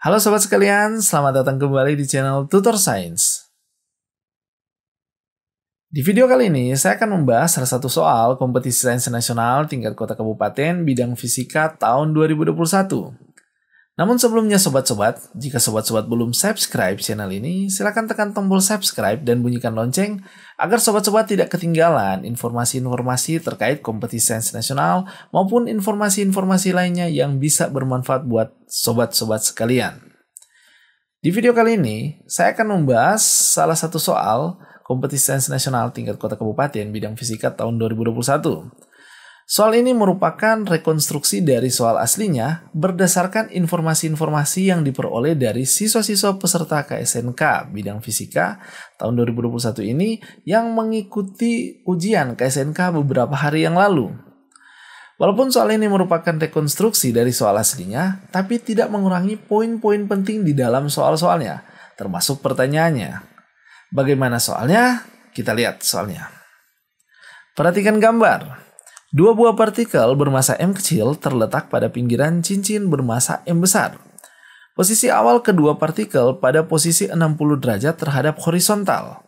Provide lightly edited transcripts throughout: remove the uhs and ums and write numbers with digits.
Halo sobat sekalian, selamat datang kembali di channel Tutor Sains. Di video kali ini, saya akan membahas salah satu soal kompetisi sains nasional tingkat kota kabupaten bidang fisika tahun 2021. Namun sebelumnya sobat-sobat, jika sobat-sobat belum subscribe channel ini, silakan tekan tombol subscribe dan bunyikan lonceng agar sobat-sobat tidak ketinggalan informasi-informasi terkait kompetisi sains nasional maupun informasi-informasi lainnya yang bisa bermanfaat buat sobat-sobat sekalian. Di video kali ini, saya akan membahas salah satu soal kompetisi sains nasional tingkat kota kabupaten bidang fisika tahun 2021. Soal ini merupakan rekonstruksi dari soal aslinya berdasarkan informasi-informasi yang diperoleh dari siswa-siswa peserta KSNK bidang fisika tahun 2021 ini yang mengikuti ujian KSNK beberapa hari yang lalu. Walaupun soal ini merupakan rekonstruksi dari soal aslinya, tapi tidak mengurangi poin-poin penting di dalam soal-soalnya, termasuk pertanyaannya. Bagaimana soalnya? Kita lihat soalnya. Perhatikan gambar. Dua buah partikel bermassa M kecil terletak pada pinggiran cincin bermassa M besar. Posisi awal kedua partikel pada posisi 60 derajat terhadap horizontal.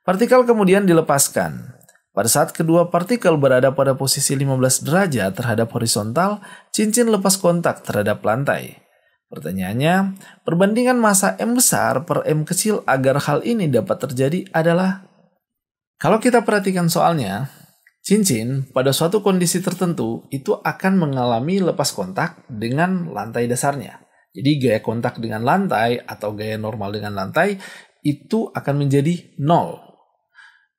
Partikel kemudian dilepaskan. Pada saat kedua partikel berada pada posisi 15 derajat terhadap horizontal, cincin lepas kontak terhadap lantai. Pertanyaannya, perbandingan massa M besar per M kecil agar hal ini dapat terjadi adalah, kalau kita perhatikan soalnya, cincin pada suatu kondisi tertentu itu akan mengalami lepas kontak dengan lantai dasarnya. Jadi gaya kontak dengan lantai atau gaya normal dengan lantai itu akan menjadi 0.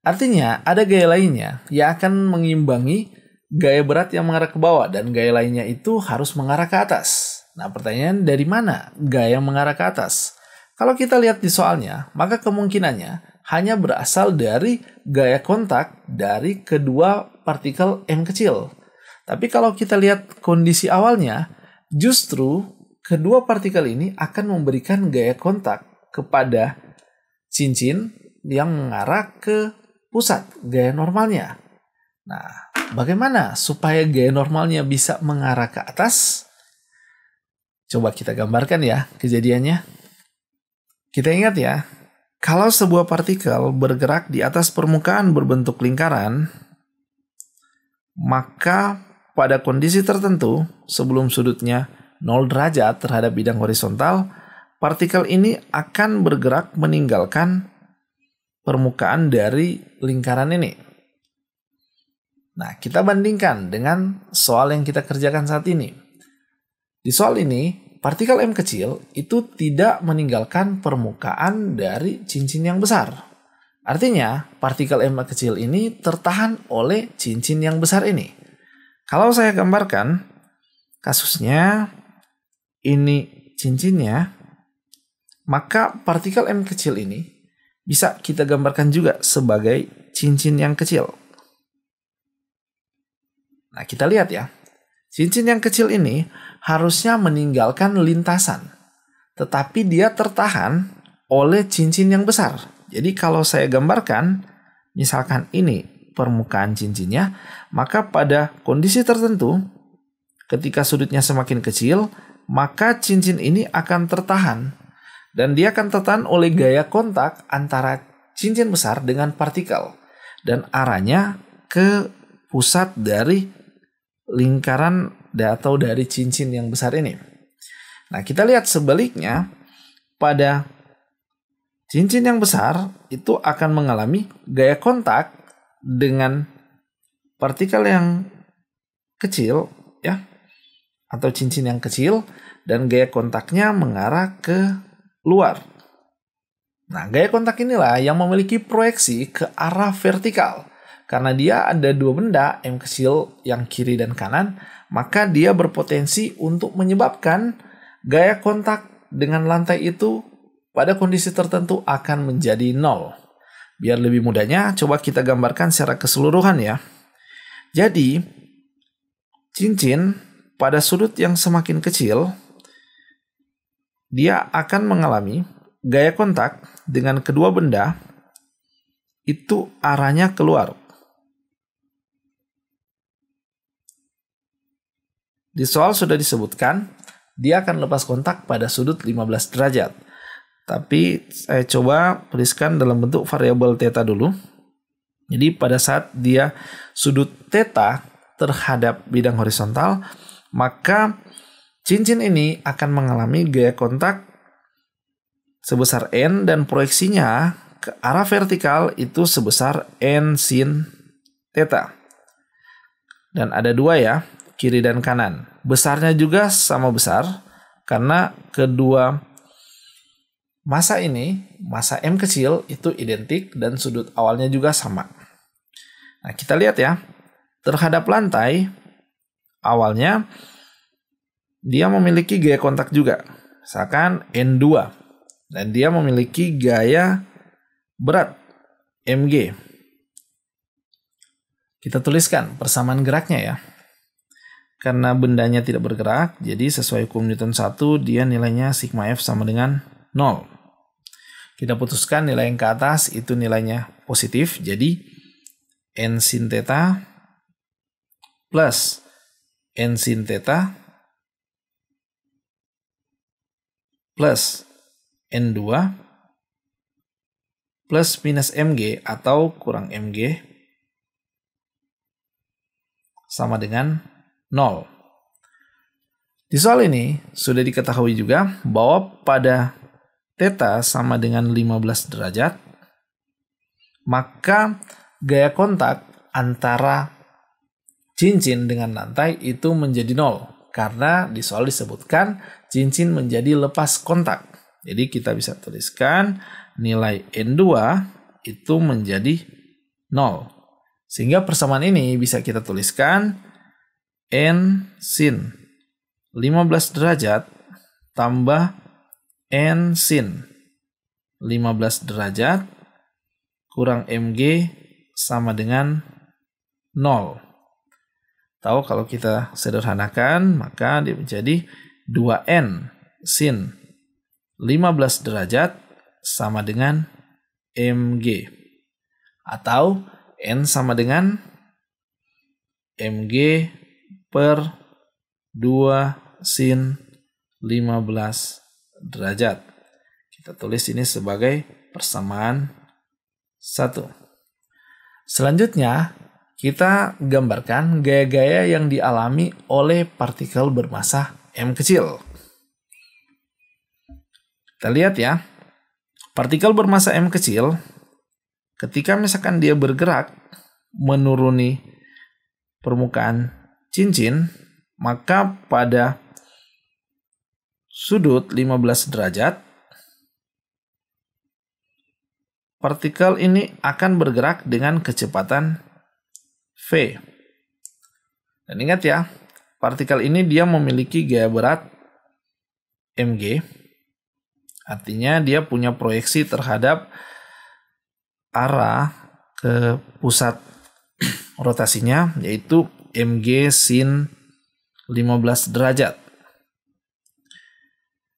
Artinya ada gaya lainnya yang akan mengimbangi gaya berat yang mengarah ke bawah dan gaya lainnya itu harus mengarah ke atas. Nah, pertanyaan dari mana gaya yang mengarah ke atas? Kalau kita lihat di soalnya, maka kemungkinannya hanya berasal dari gaya kontak dari kedua partikel M kecil. Tapi kalau kita lihat kondisi awalnya, justru kedua partikel ini akan memberikan gaya kontak kepada cincin yang mengarah ke pusat gaya normalnya. Nah, bagaimana supaya gaya normalnya bisa mengarah ke atas? Coba kita gambarkan ya kejadiannya. Kita ingat ya, kalau sebuah partikel bergerak di atas permukaan berbentuk lingkaran, maka pada kondisi tertentu sebelum sudutnya 0 derajat terhadap bidang horizontal, partikel ini akan bergerak meninggalkan permukaan dari lingkaran ini. Nah, kita bandingkan dengan soal yang kita kerjakan saat ini. Di soal ini, partikel M kecil itu tidak meninggalkan permukaan dari cincin yang besar. Artinya, partikel M kecil ini tertahan oleh cincin yang besar ini. Kalau saya gambarkan, kasusnya ini cincinnya, maka partikel M kecil ini bisa kita gambarkan juga sebagai cincin yang kecil. Nah, kita lihat ya. Cincin yang kecil ini harusnya meninggalkan lintasan, tetapi dia tertahan oleh cincin yang besar. Jadi kalau saya gambarkan, misalkan ini permukaan cincinnya, maka pada kondisi tertentu, ketika sudutnya semakin kecil, maka cincin ini akan tertahan. Dan dia akan tertahan oleh gaya kontak antara cincin besar dengan partikel. Dan arahnya ke pusat dari lingkaran atau dari cincin yang besar ini. Nah, kita lihat sebaliknya, pada cincin yang besar itu akan mengalami gaya kontak dengan partikel yang kecil, ya, atau cincin yang kecil, dan gaya kontaknya mengarah ke luar. Nah, gaya kontak inilah yang memiliki proyeksi ke arah vertikal. Karena dia ada dua benda, M kecil yang kiri dan kanan, maka dia berpotensi untuk menyebabkan gaya kontak dengan lantai itu pada kondisi tertentu akan menjadi 0. Biar lebih mudahnya, coba kita gambarkan secara keseluruhan ya. Jadi, cincin pada sudut yang semakin kecil, dia akan mengalami gaya kontak dengan kedua benda, itu arahnya keluar. Di soal sudah disebutkan dia akan lepas kontak pada sudut 15 derajat. Tapi saya coba tuliskan dalam bentuk variabel theta dulu. Jadi pada saat dia sudut theta terhadap bidang horizontal, maka cincin ini akan mengalami gaya kontak sebesar N dan proyeksinya ke arah vertikal itu sebesar N sin theta. Dan ada dua ya, kiri dan kanan. Besarnya juga sama besar karena kedua masa ini, masa M kecil itu identik dan sudut awalnya juga sama. Nah, kita lihat ya, terhadap lantai awalnya dia memiliki gaya kontak juga, misalkan N2, dan dia memiliki gaya berat mg. Kita tuliskan persamaan geraknya ya. Karena bendanya tidak bergerak, jadi sesuai hukum Newton 1, dia nilainya sigma F sama dengan 0. Kita putuskan nilai yang ke atas itu nilainya positif, jadi N sin theta plus N sin theta plus N2 plus minus mg atau kurang mg sama dengan 0. Di soal ini sudah diketahui juga bahwa pada theta sama dengan 15 derajat, maka gaya kontak antara cincin dengan lantai itu menjadi 0. Karena di soal disebutkan cincin menjadi lepas kontak. Jadi kita bisa tuliskan nilai N2 itu menjadi 0. Sehingga persamaan ini bisa kita tuliskan N sin 15 derajat tambah N sin 15 derajat kurang mg sama dengan 0. Tahu kalau kita sederhanakan maka dia menjadi 2N sin 15 derajat sama dengan mg. Atau N sama dengan mg per 2 sin 15 derajat. Kita tulis ini sebagai persamaan 1. Selanjutnya, kita gambarkan gaya-gaya yang dialami oleh partikel bermassa M kecil. Kita lihat ya, partikel bermassa M kecil, ketika misalkan dia bergerak menuruni permukaan cincin, maka pada sudut 15 derajat, partikel ini akan bergerak dengan kecepatan V. Dan ingat ya, partikel ini dia memiliki gaya berat mg, artinya dia punya proyeksi terhadap arah ke pusat rotasinya, yaitu mg sin 15 derajat.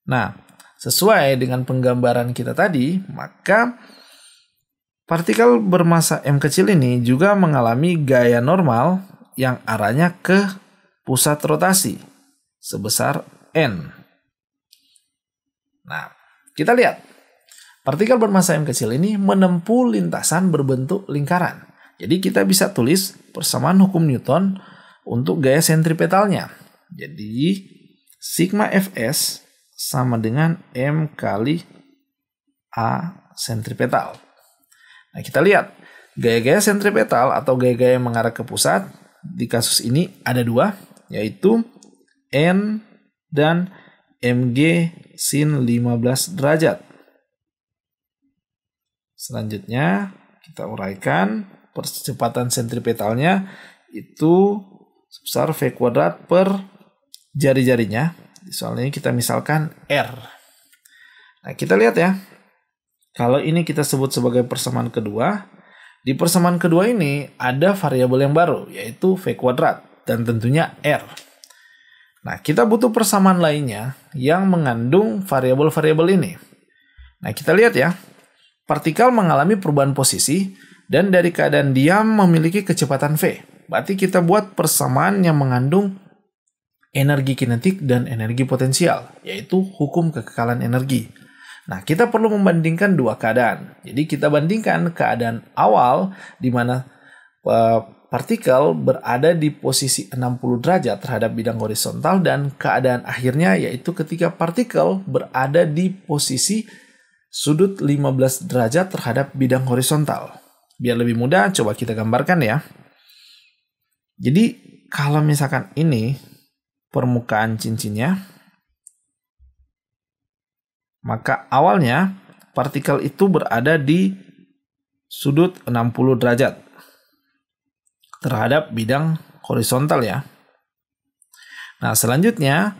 Nah, sesuai dengan penggambaran kita tadi, maka partikel bermassa M kecil ini juga mengalami gaya normal yang arahnya ke pusat rotasi sebesar N. Nah, kita lihat. Partikel bermassa M kecil ini menempuh lintasan berbentuk lingkaran. Jadi kita bisa tulis persamaan hukum Newton untuk gaya sentripetalnya. Jadi sigma Fs sama dengan M kali A sentripetal. Nah, kita lihat gaya-gaya sentripetal atau gaya-gaya yang mengarah ke pusat di kasus ini ada dua, yaitu N dan mg sin 15 derajat. Selanjutnya kita uraikan percepatan sentripetalnya itu sebesar V kuadrat per jari-jarinya. Soalnya kita misalkan R. Nah, kita lihat ya. Kalau ini kita sebut sebagai persamaan kedua. Di persamaan kedua ini ada variabel yang baru, yaitu V kuadrat. Dan tentunya R. Nah, kita butuh persamaan lainnya yang mengandung variabel-variabel ini. Nah, kita lihat ya. Partikel mengalami perubahan posisi dan dari keadaan diam memiliki kecepatan V. Berarti kita buat persamaan yang mengandung energi kinetik dan energi potensial, yaitu hukum kekekalan energi. Nah, kita perlu membandingkan dua keadaan. Jadi kita bandingkan keadaan awal di mana partikel berada di posisi 60 derajat terhadap bidang horizontal dan keadaan akhirnya yaitu ketika partikel berada di posisi sudut 15 derajat terhadap bidang horizontal. Biar lebih mudah, coba kita gambarkan ya. Jadi kalau misalkan ini permukaan cincinnya, maka awalnya partikel itu berada di sudut 60 derajat terhadap bidang horizontal ya. Nah, selanjutnya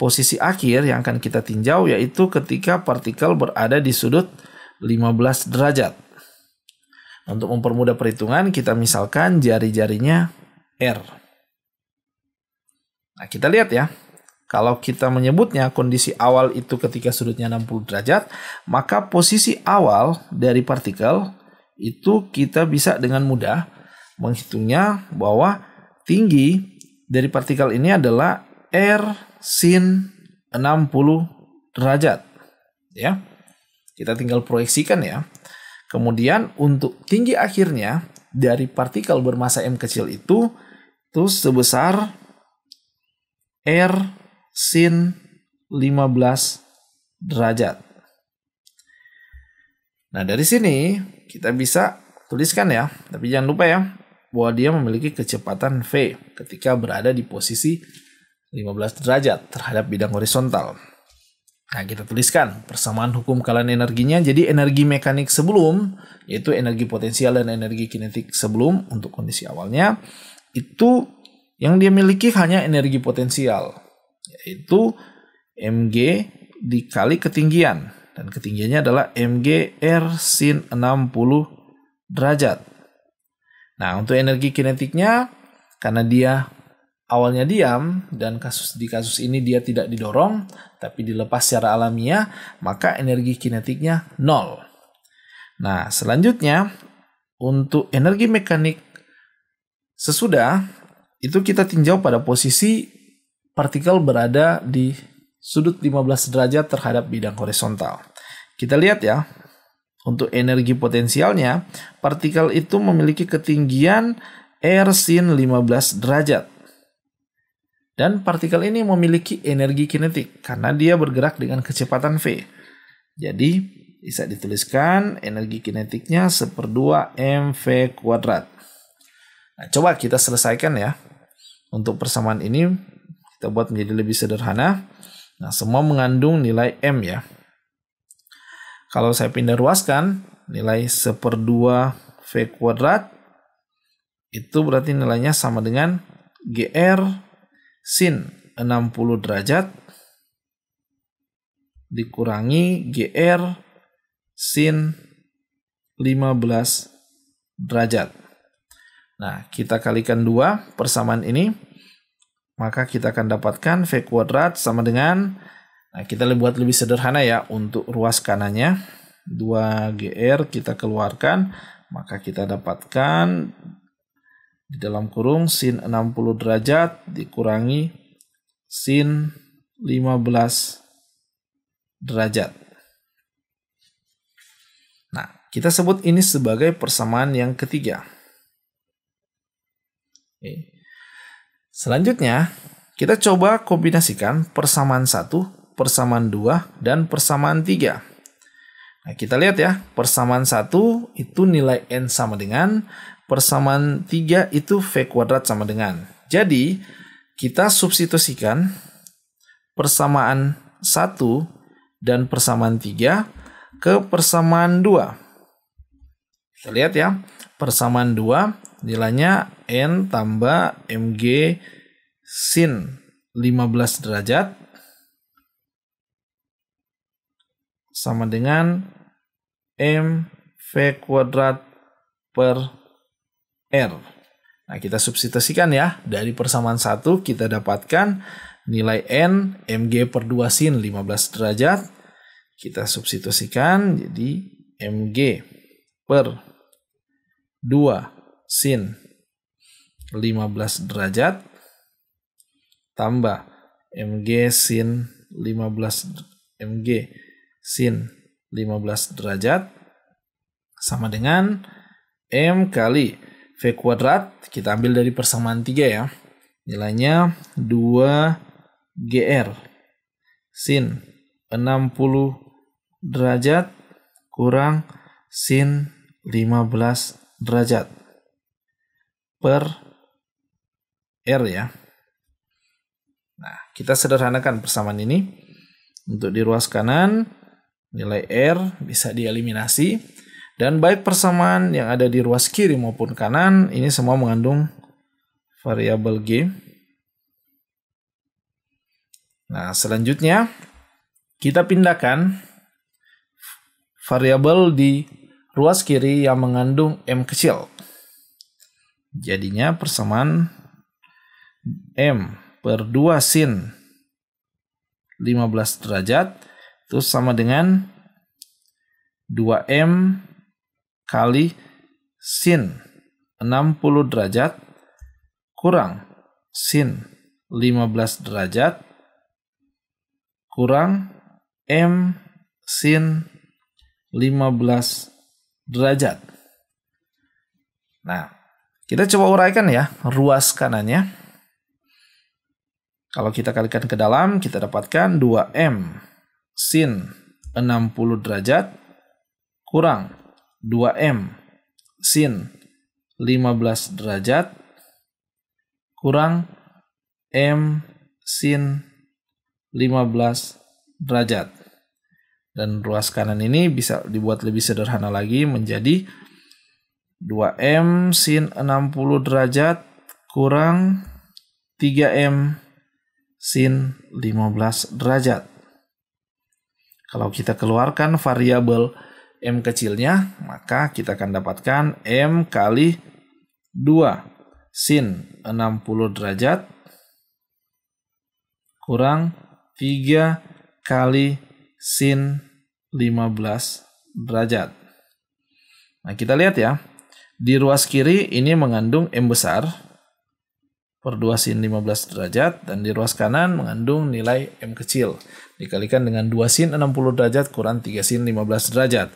posisi akhir yang akan kita tinjau yaitu ketika partikel berada di sudut 15 derajat. Untuk mempermudah perhitungan, kita misalkan jari-jarinya R. Nah, kita lihat ya. Kalau kita menyebutnya kondisi awal itu ketika sudutnya 60 derajat, maka posisi awal dari partikel itu kita bisa dengan mudah menghitungnya bahwa tinggi dari partikel ini adalah R sin 60 derajat. Ya. Kita tinggal proyeksikan ya. Kemudian untuk tinggi akhirnya dari partikel bermassa M kecil itu sebesar R sin 15 derajat. Nah, dari sini kita bisa tuliskan ya, tapi jangan lupa ya, bahwa dia memiliki kecepatan V ketika berada di posisi 15 derajat terhadap bidang horizontal. Nah, kita tuliskan persamaan hukum kekekalan energinya. Jadi energi mekanik sebelum, yaitu energi potensial dan energi kinetik sebelum untuk kondisi awalnya, itu yang dia miliki hanya energi potensial, yaitu mg dikali ketinggian. Dan ketinggiannya adalah mg R sin 60 derajat. Nah, untuk energi kinetiknya, karena dia awalnya diam, dan di kasus ini dia tidak didorong, tapi dilepas secara alamiah, maka energi kinetiknya 0. Nah, selanjutnya, untuk energi mekanik sesudah, itu kita tinjau pada posisi partikel berada di sudut 15 derajat terhadap bidang horizontal. Kita lihat ya, untuk energi potensialnya, partikel itu memiliki ketinggian R sin 15 derajat. Dan partikel ini memiliki energi kinetik karena dia bergerak dengan kecepatan V. Jadi bisa dituliskan energi kinetiknya 1/2 mv kuadrat. Nah, coba kita selesaikan ya. Untuk persamaan ini kita buat menjadi lebih sederhana. Nah, semua mengandung nilai M ya. Kalau saya pindah ruaskan, nilai 1/2 V kuadrat, itu berarti nilainya sama dengan GR sin 60 derajat dikurangi GR sin 15 derajat. Nah, kita kalikan 2 persamaan ini, maka kita akan dapatkan V kuadrat sama dengan, nah kita buat lebih sederhana ya, untuk ruas kanannya 2GR kita keluarkan, maka kita dapatkan di dalam kurung sin 60 derajat dikurangi sin 15 derajat. Nah, kita sebut ini sebagai persamaan yang ketiga. Oke. Selanjutnya, kita coba kombinasikan persamaan 1, persamaan 2, dan persamaan 3. Nah, kita lihat ya, persamaan 1 itu nilai N sama dengan, persamaan 3 itu V kuadrat sama dengan. Jadi, kita substitusikan persamaan 1 dan persamaan 3 ke persamaan 2. Kita lihat ya, persamaan 2 nilainya N tambah mg sin 15 derajat sama dengan mv kuadrat per R. Nah, kita substitusikan ya. Dari persamaan 1 kita dapatkan nilai N mg per 2 sin 15 derajat. Kita substitusikan jadi mg per 2 sin 15 derajat tambah mg sin 15 mg sin 15 derajat sama dengan M kali V kuadrat, kita ambil dari persamaan 3 ya. Nilainya 2GR sin 60 derajat kurang sin 15 derajat per R ya. Nah, kita sederhanakan persamaan ini. Untuk di ruas kanan, nilai R bisa dieliminasi. Dan baik persamaan yang ada di ruas kiri maupun kanan, ini semua mengandung variabel G. Nah, selanjutnya kita pindahkan variabel di ruas kiri yang mengandung M kecil. Jadinya persamaan M per 2 sin 15 derajat itu sama dengan 2M kali sin 60 derajat kurang sin 15 derajat kurang M sin 15 derajat. Nah, kita coba uraikan ya ruas kanannya. Kalau kita kalikan ke dalam, kita dapatkan 2M sin 60 derajat kurang 2M sin 15 derajat kurang M sin 15 derajat. Dan ruas kanan ini bisa dibuat lebih sederhana lagi menjadi 2M sin 60 derajat kurang 3M sin 15 derajat. Kalau kita keluarkan variabel M kecilnya, maka kita akan dapatkan M kali 2 sin 60 derajat kurang 3 kali sin 15 derajat. Nah, kita lihat ya. Di ruas kiri ini mengandung M besar per 2 sin 15 derajat, dan di ruas kanan mengandung nilai M kecil dikalikan dengan 2 sin 60 derajat kurang 3 sin 15 derajat.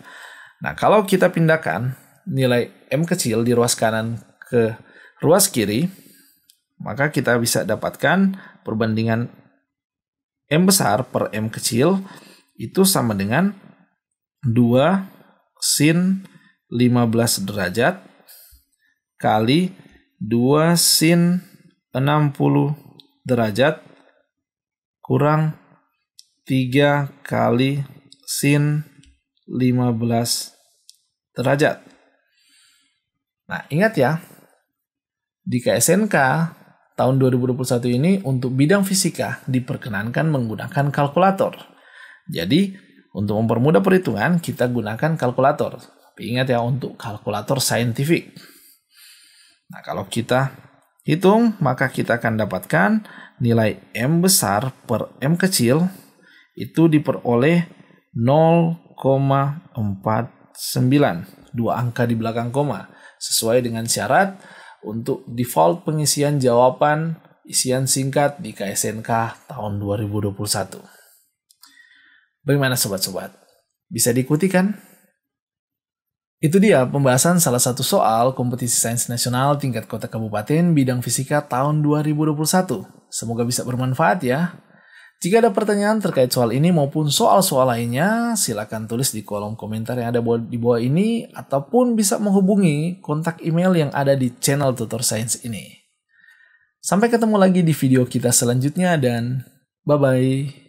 Nah, kalau kita pindahkan nilai M kecil di ruas kanan ke ruas kiri, maka kita bisa dapatkan perbandingan M besar per M kecil itu sama dengan 2 sin 15 derajat kali 2 sin 60 derajat kurang 3 kali sin 15 derajat. Nah, ingat ya, di KSNK tahun 2021 ini untuk bidang fisika diperkenankan menggunakan kalkulator. Jadi, untuk mempermudah perhitungan, kita gunakan kalkulator. Tapi ingat ya, untuk kalkulator saintifik. Nah, kalau kita hitung, maka kita akan dapatkan nilai M besar per M kecil itu diperoleh 0,49, 2 angka di belakang koma, sesuai dengan syarat untuk default pengisian jawaban isian singkat di KSNK tahun 2021. Bagaimana sobat-sobat? Bisa diikuti kan? Itu dia pembahasan salah satu soal kompetisi sains nasional tingkat kota kabupaten bidang fisika tahun 2021. Semoga bisa bermanfaat ya. Jika ada pertanyaan terkait soal ini maupun soal-soal lainnya, silakan tulis di kolom komentar yang ada di bawah ini ataupun bisa menghubungi kontak email yang ada di channel Tutor Sains ini. Sampai ketemu lagi di video kita selanjutnya dan bye-bye.